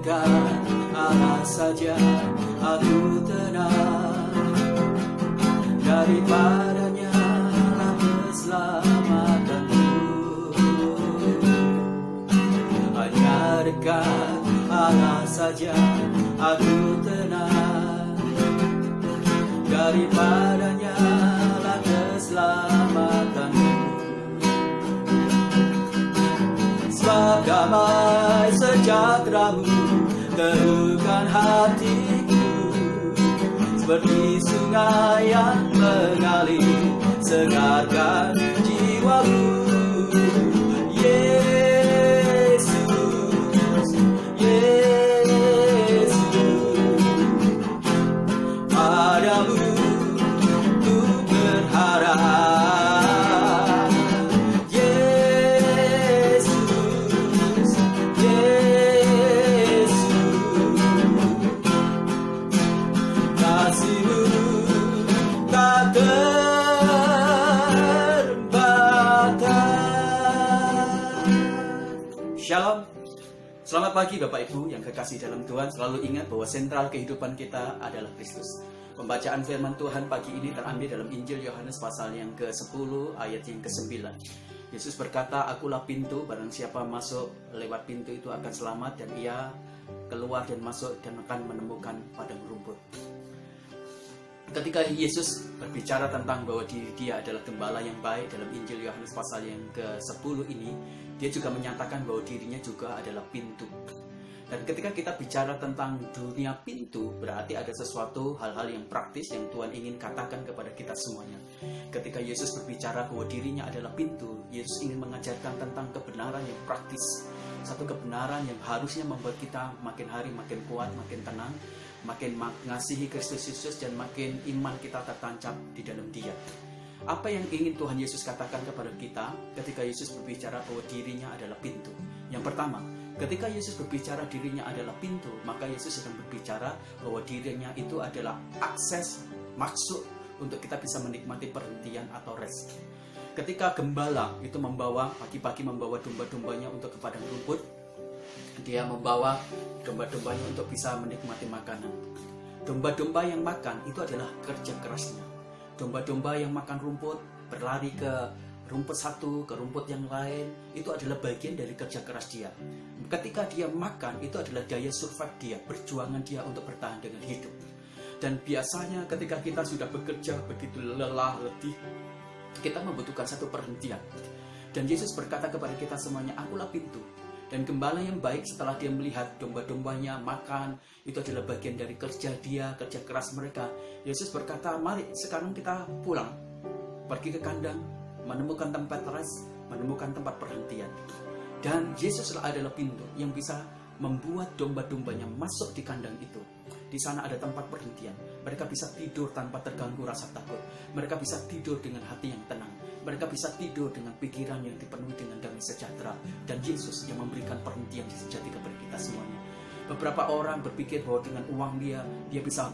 dekat Allah saja aku tenang, daripadanya lah keselamatanku. Hanya dekat Allah saja aku tenang, daripadanya lah keselamatanku. Sebab damai sejahtera-Mu teguhkan hatiku, seperti sungai yang mengalir segarkan jiwaku. Yesus, Yesus, padamu ku berharap. Shalom, selamat pagi Bapak Ibu yang kekasih dalam Tuhan. Selalu ingat bahwa sentral kehidupan kita adalah Kristus. Pembacaan firman Tuhan pagi ini terambil dalam Injil Yohanes pasal yang ke-10 ayat yang ke-9. Yesus berkata, "Akulah pintu, barang siapa masuk lewat pintu itu akan selamat, dan ia keluar dan masuk dan akan menemukan padang rumput." Ketika Yesus berbicara tentang bahwa dia adalah gembala yang baik dalam Injil Yohanes pasal yang ke-10 ini, dia juga menyatakan bahwa dirinya juga adalah pintu. Dan ketika kita bicara tentang dunia pintu, berarti ada sesuatu hal-hal yang praktis yang Tuhan ingin katakan kepada kita semuanya. Ketika Yesus berbicara bahwa dirinya adalah pintu, Yesus ingin mengajarkan tentang kebenaran yang praktis. Satu kebenaran yang harusnya membuat kita makin hari makin kuat, makin tenang, makin mengasihi Kristus Yesus, dan makin iman kita tertancap di dalam Dia. Apa yang ingin Tuhan Yesus katakan kepada kita ketika Yesus berbicara bahwa dirinya adalah pintu? Yang pertama, ketika Yesus berbicara dirinya adalah pintu, maka Yesus sedang berbicara bahwa dirinya itu adalah akses maksud untuk kita bisa menikmati perhentian atau rest. Ketika gembala itu pagi-pagi membawa domba-dombanya untuk ke padang rumput, dia membawa domba-dombanya untuk bisa menikmati makanan. Domba-domba yang makan itu adalah kerja kerasnya. Domba-domba yang makan rumput, berlari ke rumput satu, ke rumput yang lain, itu adalah bagian dari kerja keras dia. Ketika dia makan, itu adalah daya survive dia, perjuangan dia untuk bertahan dengan hidup. Dan biasanya ketika kita sudah bekerja begitu lelah, letih, kita membutuhkan satu perhentian. Dan Yesus berkata kepada kita semuanya, "Akulah pintu." Dan gembala yang baik setelah dia melihat domba-dombanya makan, itu adalah bagian dari kerja dia, kerja keras mereka. Yesus berkata, "Mari sekarang kita pulang, pergi ke kandang, menemukan tempat rest, menemukan tempat perhentian." Dan Yesus adalah pintu yang bisa membuat domba-dombanya masuk di kandang itu. Di sana ada tempat perhentian. Mereka bisa tidur tanpa terganggu rasa takut. Mereka bisa tidur dengan hati yang tenang. Mereka bisa tidur dengan pikiran yang dipenuhi dengan damai sejahtera. Dan Yesus yang memberikan perhentian sejati kepada kita semuanya. Beberapa orang berpikir bahwa dengan uang dia bisa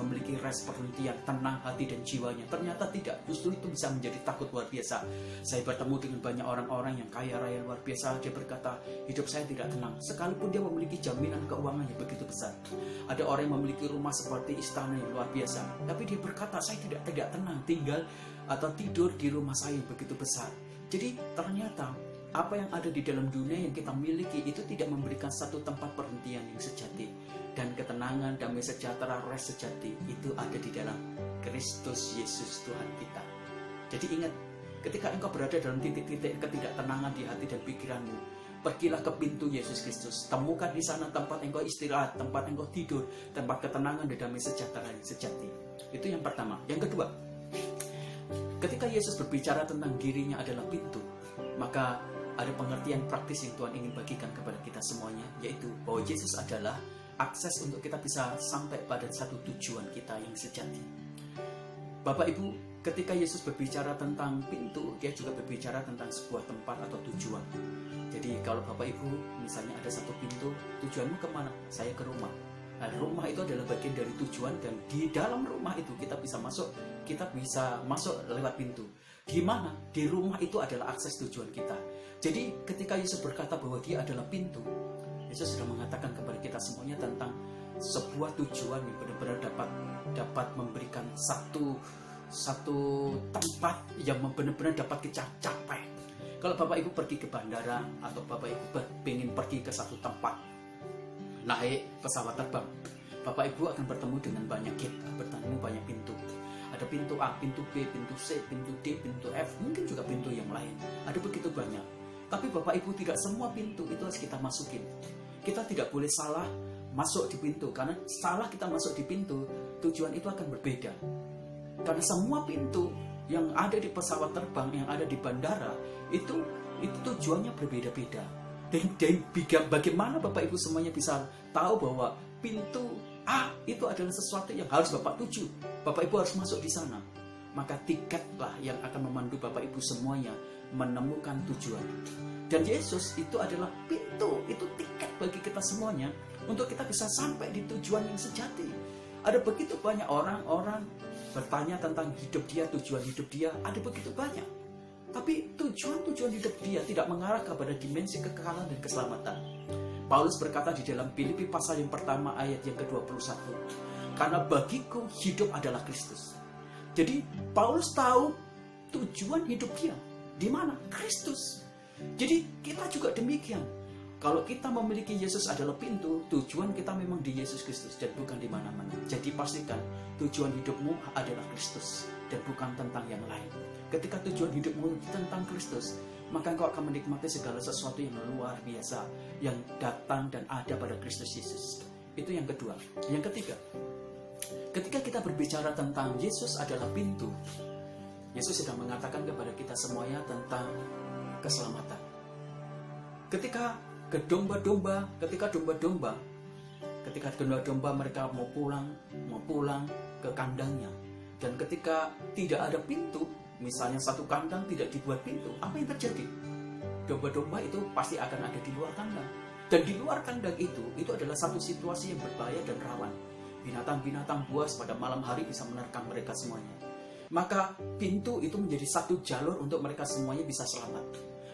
memiliki rest, perhentian, tenang hati dan jiwanya. Ternyata tidak, justru itu bisa menjadi takut luar biasa. Saya bertemu dengan banyak orang-orang yang kaya raya luar biasa. Dia berkata, "Hidup saya tidak tenang." Sekalipun dia memiliki jaminan keuangan yang begitu besar. Ada orang yang memiliki rumah seperti istana yang luar biasa, tapi dia berkata, "Saya tidak tenang tinggal atau tidur di rumah saya yang begitu besar." Jadi ternyata apa yang ada di dalam dunia yang kita miliki itu tidak memberikan satu tempat perhentian yang sejati. Dan ketenangan, damai sejahtera, rest sejati itu ada di dalam Kristus Yesus Tuhan kita. Jadi ingat, ketika engkau berada dalam titik-titik ketidaktenangan di hati dan pikiranmu, pergilah ke pintu Yesus Kristus. Temukan di sana tempat engkau istirahat, tempat engkau tidur, tempat ketenangan dan damai sejahtera yang sejati. Itu yang pertama. Yang kedua, ketika Yesus berbicara tentang dirinya adalah pintu, maka ada pengertian praktis yang Tuhan ingin bagikan kepada kita semuanya, yaitu bahwa Yesus adalah akses untuk kita bisa sampai pada satu tujuan kita yang sejati. Bapak Ibu, ketika Yesus berbicara tentang pintu, dia juga berbicara tentang sebuah tempat atau tujuan. Jadi kalau Bapak Ibu misalnya ada satu pintu, tujuanmu kemana? Saya ke rumah. Nah, rumah itu adalah bagian dari tujuan, dan di dalam rumah itu kita bisa masuk lewat pintu. Di mana? Di rumah itu adalah akses tujuan kita. Jadi ketika Yesus berkata bahwa dia adalah pintu, Yesus sudah mengatakan kepada kita semuanya tentang sebuah tujuan yang benar-benar dapat memberikan satu tempat yang benar-benar dapat kita capai. Kalau Bapak Ibu pergi ke bandara atau Bapak Ibu ingin pergi ke satu tempat, naik pesawat terbang, Bapak Ibu akan bertemu dengan banyak gate, bertemu banyak pintu. Ada pintu A, pintu B, pintu C, pintu D, pintu F, mungkin juga pintu yang lain. Ada begitu banyak. Tapi Bapak Ibu, tidak semua pintu itu harus kita masukin. Kita tidak boleh salah masuk di pintu, karena salah kita masuk di pintu, tujuan itu akan berbeda. Karena semua pintu yang ada di pesawat terbang, yang ada di bandara, itu tujuannya berbeda-beda. Dan bagaimana Bapak Ibu semuanya bisa tahu bahwa pintu A itu adalah sesuatu yang harus Bapak tuju, Bapak Ibu harus masuk di sana. Maka tiketlah yang akan memandu Bapak Ibu semuanya menemukan tujuan. Dan Yesus itu adalah pintu, itu tiket bagi kita semuanya untuk kita bisa sampai di tujuan yang sejati. Ada begitu banyak orang-orang bertanya tentang hidup dia, tujuan hidup dia, ada begitu banyak. Tapi tujuan hidup dia tidak mengarah kepada dimensi kekekalan dan keselamatan. Paulus berkata di dalam Filipi pasal yang pertama ayat yang ke-21, karena bagiku hidup adalah Kristus. Jadi Paulus tahu tujuan hidup dia di mana? Kristus. Jadi kita juga demikian. Kalau kita memiliki Yesus adalah pintu, tujuan kita memang di Yesus Kristus dan bukan di mana-mana. Jadi pastikan tujuan hidupmu adalah Kristus dan bukan tentang yang lain. Ketika tujuan hidupmu tentang Kristus, maka engkau akan menikmati segala sesuatu yang luar biasa yang datang dan ada pada Kristus Yesus. Itu yang kedua. Yang ketiga, ketika kita berbicara tentang Yesus adalah pintu, Yesus sedang mengatakan kepada kita semuanya tentang keselamatan. Ketika domba-domba mereka mau pulang ke kandangnya, dan ketika tidak ada pintu, misalnya satu kandang tidak dibuat pintu, apa yang terjadi? Domba-domba itu pasti akan ada di luar kandang. Dan di luar kandang itu adalah satu situasi yang berbahaya dan rawan. Binatang-binatang buas pada malam hari bisa menerkam mereka semuanya. Maka pintu itu menjadi satu jalur untuk mereka semuanya bisa selamat.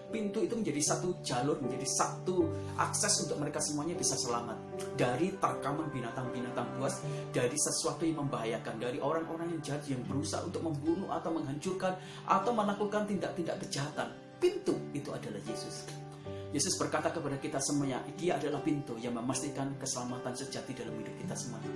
Pintu itu menjadi satu jalur, menjadi satu akses untuk mereka semuanya bisa selamat dari terkaman binatang-binatang buas, dari sesuatu yang membahayakan, dari orang-orang yang jahat yang berusaha untuk membunuh atau menghancurkan atau melakukan tindak-tindak kejahatan. Pintu itu adalah Yesus. Yesus berkata kepada kita semuanya, Dia adalah pintu yang memastikan keselamatan sejati dalam hidup kita semuanya.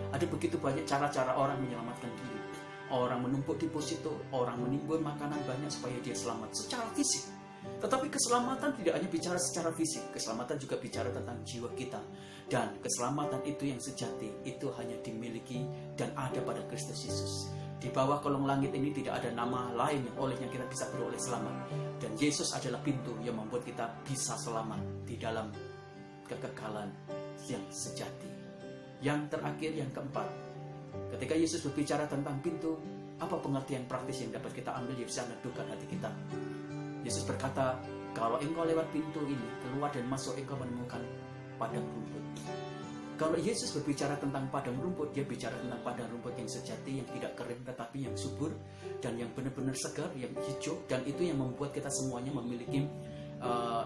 Ada begitu banyak cara-cara orang menyelamatkan diri. Orang menumpuk deposito, orang menimbun makanan banyak supaya dia selamat secara fisik. Tetapi keselamatan tidak hanya bicara secara fisik, keselamatan juga bicara tentang jiwa kita. Dan keselamatan itu yang sejati, itu hanya dimiliki dan ada pada Kristus Yesus. Di bawah kolong langit ini tidak ada nama lain yang olehnya kita bisa beroleh selamat. Dan Yesus adalah pintu yang membuat kita bisa selamat di dalam kekekalan yang sejati. Yang terakhir, yang keempat, ketika Yesus berbicara tentang pintu, apa pengertian praktis yang dapat kita ambil yang bisa meneduhkan hati kita? Yesus berkata, kalau engkau lewat pintu ini, keluar dan masuk, engkau menemukan padang rumput. Kalau Yesus berbicara tentang padang rumput, dia bicara tentang padang rumput yang sejati, yang tidak kering, tetapi yang subur, dan yang benar-benar segar, yang hijau, dan itu yang membuat kita semuanya memiliki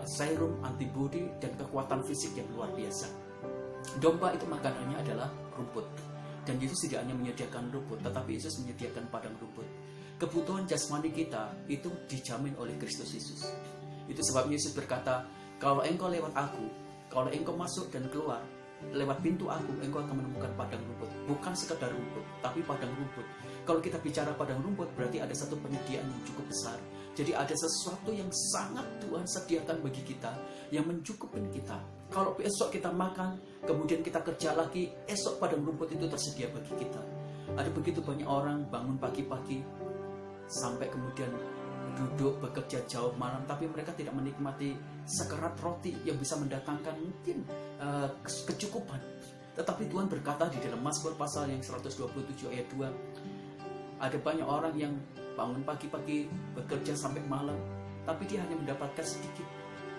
serum, antibodi, dan kekuatan fisik yang luar biasa. Domba itu makanannya adalah rumput. Dan Yesus tidak hanya menyediakan rumput, tetapi Yesus menyediakan padang rumput. Kebutuhan jasmani kita itu dijamin oleh Kristus Yesus. Itu sebabnya Yesus berkata, kalau engkau lewat aku, kalau engkau masuk dan keluar lewat pintu aku, engkau akan menemukan padang rumput. Bukan sekedar rumput, tapi padang rumput. Kalau kita bicara padang rumput, berarti ada satu penyediaan yang cukup besar. Jadi ada sesuatu yang sangat Tuhan sediakan bagi kita, yang mencukupkan kita. Kalau besok kita makan, kemudian kita kerja lagi, esok padang rumput itu tersedia bagi kita. Ada begitu banyak orang bangun pagi-pagi, sampai kemudian duduk bekerja jauh malam, tapi mereka tidak menikmati sekerat roti yang bisa mendatangkan mungkin kecukupan. Tetapi Tuhan berkata di dalam Mazmur pasal yang 127 ayat 2, ada banyak orang yang bangun pagi-pagi bekerja sampai malam, tapi dia hanya mendapatkan sedikit.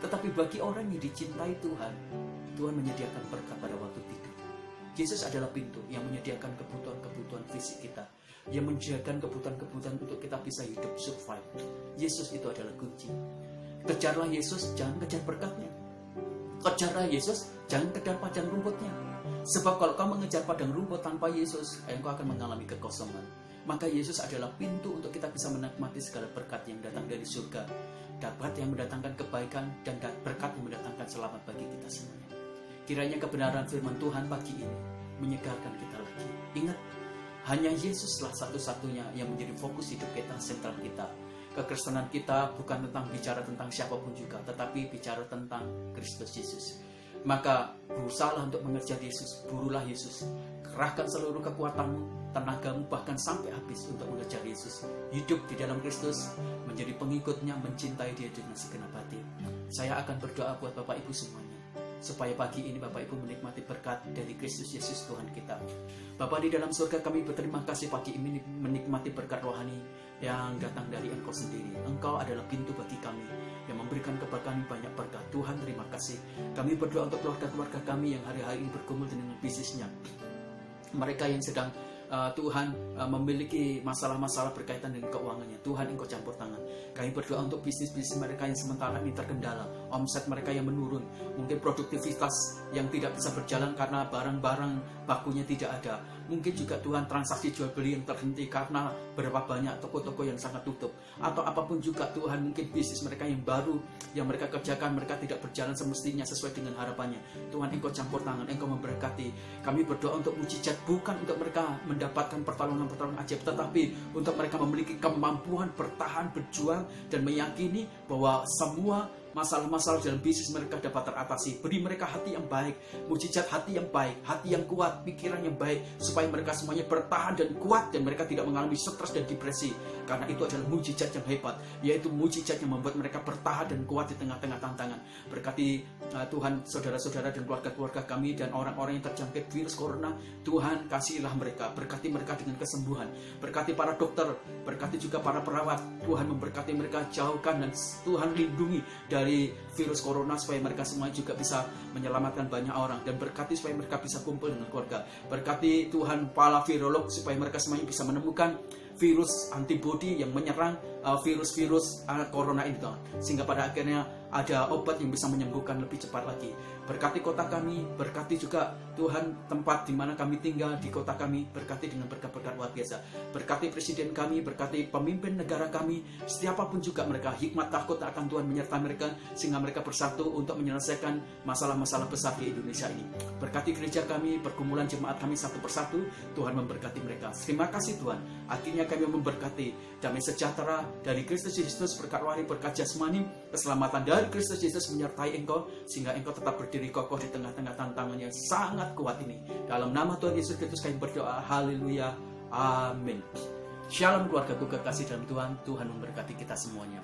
Tetapi bagi orang yang dicintai Tuhan, Tuhan menyediakan berkat pada waktu tidur. Yesus adalah pintu yang menyediakan kebutuhan-kebutuhan fisik kita, yang menyediakan kebutuhan-kebutuhan untuk kita bisa hidup survive. Yesus itu adalah kunci. Kejarlah Yesus, jangan kejar berkatnya. kejarlah Yesus, jangan kejar padang rumputnya. Sebab kalau kau mengejar padang rumput tanpa Yesus, engkau akan mengalami kekosongan. Maka Yesus adalah pintu untuk kita bisa menikmati segala berkat yang datang dari surga, berkat yang mendatangkan kebaikan, dan berkat yang mendatangkan selamat bagi kita semuanya. Kiranya kebenaran firman Tuhan pagi ini menyegarkan kita lagi. Ingat, hanya Yesuslah satu-satunya yang menjadi fokus hidup kita, sentral kita. Kekristenan kita bukan tentang bicara tentang siapapun juga, tetapi bicara tentang Kristus Yesus. Maka berusahalah untuk mengejar Yesus, burulah Yesus. Kerahkan seluruh kekuatanmu, tenagamu, bahkan sampai habis untuk mengejar Yesus. Hidup di dalam Kristus, menjadi pengikutnya, mencintai Dia dengan segenap hati. Saya akan berdoa buat Bapak Ibu semuanya, supaya pagi ini Bapak Ibu menikmati berkat dari Kristus Yesus Tuhan kita. Bapa di dalam surga, kami berterima kasih pagi ini menikmati berkat rohani yang datang dari Engkau sendiri. Engkau adalah pintu bagi kami yang memberikan kepada kami banyak berkat. Tuhan, terima kasih. Kami berdoa untuk keluarga-keluarga kami yang hari-hari ini bergumul dengan bisnisnya. Mereka yang sedang memiliki masalah-masalah berkaitan dengan keuangannya. Tuhan, Engkau campur tangan. Kami berdoa untuk bisnis-bisnis mereka yang sementara ini terkendala, omset mereka yang menurun, mungkin produktivitas yang tidak bisa berjalan karena barang-barang bakunya tidak ada. Mungkin juga Tuhan transaksi jual beli yang terhenti karena berapa banyak toko-toko yang sangat tutup. Atau apapun juga Tuhan, mungkin bisnis mereka yang baru yang mereka kerjakan, mereka tidak berjalan semestinya sesuai dengan harapannya. Tuhan, Engkau campur tangan, Engkau memberkati. Kami berdoa untuk mujizat, bukan untuk mereka mendapatkan pertolongan-pertolongan ajaib, tetapi untuk mereka memiliki kemampuan bertahan, berjuang, dan meyakini bahwa semua masalah-masalah dalam bisnis mereka dapat teratasi. Beri mereka hati yang baik, mujizat hati yang baik, hati yang kuat, pikiran yang baik, supaya mereka semuanya bertahan dan kuat, dan mereka tidak mengalami stres dan depresi. Karena itu adalah mujizat yang hebat, yaitu mujizat yang membuat mereka bertahan dan kuat di tengah-tengah tantangan. Berkati Tuhan saudara-saudara dan keluarga-keluarga kami dan orang-orang yang terjangkit virus corona. Tuhan, kasihilah mereka, berkati mereka dengan kesembuhan. Berkati para dokter, berkati juga para perawat. Tuhan memberkati mereka, jauhkan dan Tuhan lindungi dari virus corona, supaya mereka semua juga bisa menyelamatkan banyak orang, dan berkati supaya mereka bisa kumpul dengan keluarga. Berkati Tuhan para virolog, supaya mereka semuanya bisa menemukan virus antibodi yang menyerang virus-virus corona ini, Tuhan, sehingga pada akhirnya ada obat yang bisa menyembuhkan lebih cepat lagi. Berkati kota kami, berkati juga Tuhan tempat di mana kami tinggal di kota kami, berkati dengan berkat-berkat luar biasa. Berkati presiden kami, berkati pemimpin negara kami, siapapun juga mereka, hikmat takut akan Tuhan menyertai mereka, sehingga mereka bersatu untuk menyelesaikan masalah-masalah besar di Indonesia ini. Berkati gereja kami, pergumulan jemaat kami satu persatu, Tuhan memberkati mereka. Terima kasih Tuhan, akhirnya kami memberkati damai sejahtera dari Kristus Yesus, berkat rohani, berkat jasmani, keselamatan dari Kristus Yesus menyertai Engkau, sehingga Engkau tetap berdiri kokoh di tengah-tengah tantangan yang sangat kuat ini. Dalam nama Tuhan Yesus Kristus kami berdoa, haleluya, amin. Shalom keluargaku kekasih dalam Tuhan, Tuhan memberkati kita semuanya.